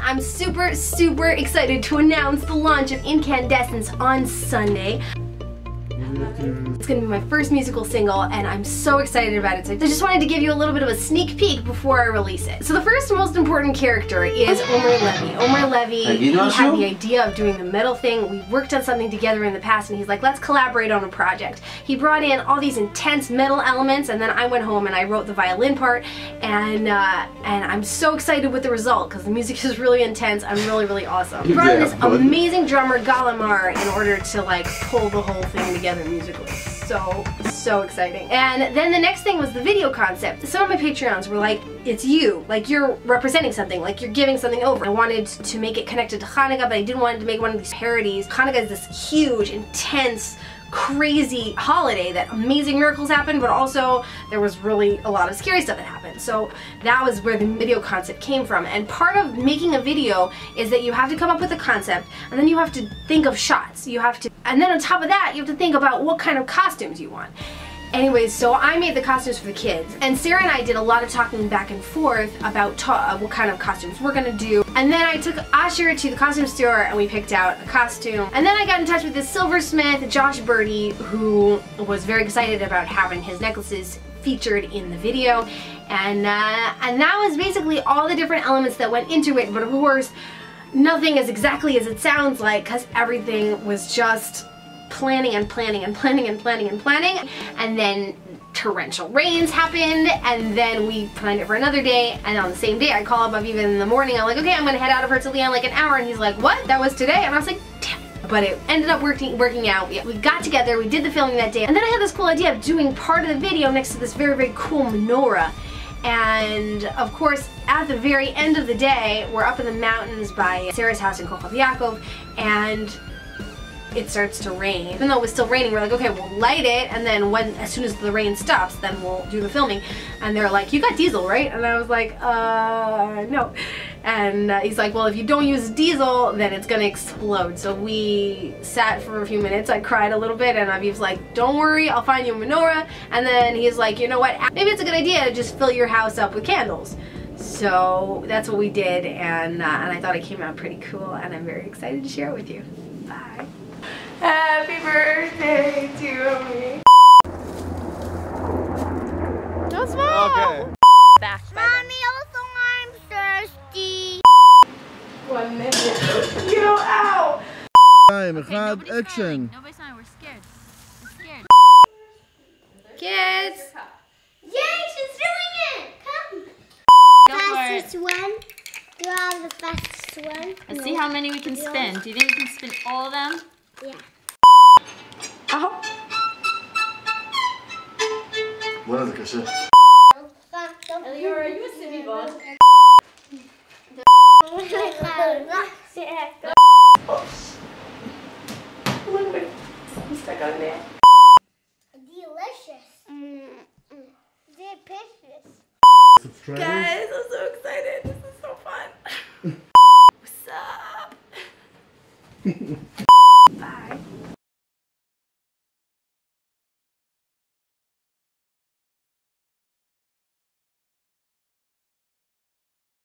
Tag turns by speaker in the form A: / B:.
A: I'm super excited to announce the launch of Incandescence on Sunday. It's gonna be my first musical single and I'm so excited about it. So I just wanted to give you a little bit of a sneak peek before I release it. So the first and most important character is Omer Levy. Omer Levy, he had the idea of doing the metal thing. We worked on something together in the past and he's like, let's collaborate on a project. He brought in all these intense metal elements and then I went home and I wrote the violin part and I'm so excited with the result because the music is really intense. I'm really awesome. He brought in this amazing drummer Galamar in order to like pull the whole thing together musically. So exciting. And then the next thing was the video concept. Some of my Patreons were like, it's you, like you're representing something, like you're giving something over. I wanted to make it connected to Hanukkah, but I didn't want to make one of these parodies. Hanukkah is this huge, intense, crazy holiday that amazing miracles happen, but also there was really a lot of scary stuff that happened. So that was where the video concept came from. And part of making a video is that you have to come up with a concept and then you have to think of shots. And then on top of that, you have to think about what kind of costumes you want. Anyways, so I made the costumes for the kids, and Sarah and I did a lot of talking back and forth about what kind of costumes we're gonna do. And then I took Asher to the costume store and we picked out a costume. And then I got in touch with this silversmith, Josh Birdie, who was very excited about having his necklaces featured in the video. And that was basically all the different elements that went into it, but of course, nothing is exactly as it sounds like because everything was just planning and then torrential rains happened and then we planned it for another day and on the same day I call him up even in the morning. I'm like, okay, I'm gonna head out of Herzliya in like an hour and he's like, what? That was today? And I was like, damn. But it ended up working out. We got together, we did the filming that day, and then I had this cool idea of doing part of the video next to this very cool menorah. And of course, at the very end of the day, we're up in the mountains by Sarah's house in Kochav Yaakov, and it starts to rain. Even though it was still raining, we're like, okay, we'll light it, and then as soon as the rain stops, then we'll do the filming. And they're like, you got diesel, right? And I was like, no. And he's like, well, if you don't use diesel, then it's gonna explode. So we sat for a few minutes, I cried a little bit, and Aviv's like, don't worry, I'll find you a menorah. And then he's like, you know what, maybe it's a good idea to just fill your house up with candles. So that's what we did, and I thought it came out pretty cool, and I'm very excited to share it with you. Bye. Happy birthday to me. Don't smile. Okay.
B: Back.
C: Mommy, also I'm thirsty.
A: 1 minute. Yo, ow.
D: Time, gaat action.
B: Nobody's not. We're scared. We're scared.
A: Kids.
C: Yay, she's doing it. Come.
B: Go for it.
C: Fastest one. Do I have the fastest one?
B: Let's see how many we can spin. Do you think we can spin all of them?
C: Yeah.
A: Oh.
D: בוא'נה, זה קשה.
B: Elior, are you a city bug?
A: I'm stuck on there.
C: Delicious. Delicious.
A: Guys, I'm so excited. This is so fun. What's up? Bye.